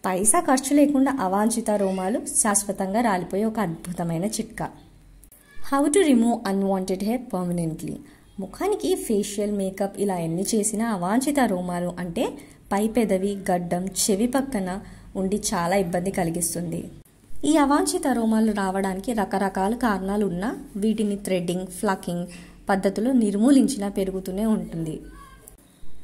పైసా ఖర్చు లేకుండా అవాంఛిత రోమాలు శాశ్వతంగా రాలిపోయే ఒక అద్భుతమైన చిట్కా. How to remove unwanted hair permanently. ముఖానికి ఫేషియల్ మేకప్ ఇలా ఎన్ని చేసినా అవాంఛిత రోమాలు అంటే పై పెదవి, గడ్డం, చెవి పక్కన ఉండి చాలా ఇబ్బంది కలిగిస్తుంది. ఈ అవాంఛిత రోమాలు రావడానికి రకరకాల కారణాలు ఉన్నా వీటిని థ్రెడ్డింగ్, ఫ్లకింగ్ పద్ధతిలో నిర్మూలించినా పెరుగుతూనే ఉంటుంది.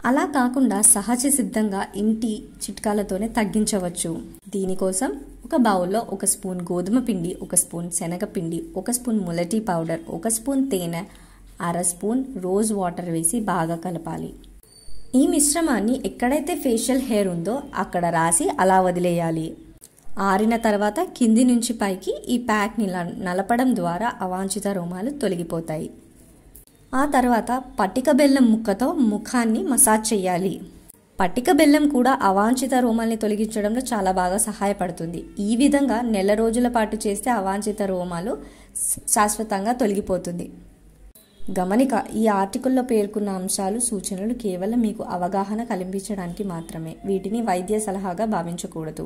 అలా కాకుండా సహజ సిద్ధంగా ఇంటి చిట్కాలతోనే తగ్గించవచ్చు. దీనికోసం ఒక బౌల్లో 1 స్పూన్ గోధుమ పిండి, 1 స్పూన్ శనగపిండి, 1 స్పూన్ ములటి పౌడర్, 1 స్పూన్ తేనె, 1/2 స్పూన్ రోజ్ వాటర్ వేసి బాగా కలపాలి. ఈ మిశ్రమాన్ని ఎక్కడైతే ఫేషియల్ హెయిర్ ఉందో అక్కడ రాసి అలా వదిలేయాలి. ఆరిన తర్వాత కింది నుంచి పైకి ఈ ప్యాక్ని నలపడం ద్వారా అవాంఛిత రోమాలు తొలగిపోతాయి. ఆ తర్వాత పట్టిక బెల్లం ముక్కతో ముఖాన్ని మసాజ్ చేయాలి. పట్టిక బెల్లం కూడా అవాంఛిత రోమాల్ని తొలగించడంలో చాలా బాగా సహాయపడుతుంది. ఈ విధంగా నెల రోజుల పాటు చేస్తే అవాంఛిత రోమాలు శాశ్వతంగా తొలగిపోతుంది. గమనిక, ఈ ఆర్టికల్లో పేర్కొన్న అంశాలు, సూచనలు కేవలం మీకు అవగాహన కల్పించడానికి మాత్రమే. వీటిని వైద్య సలహాగా భావించకూడదు.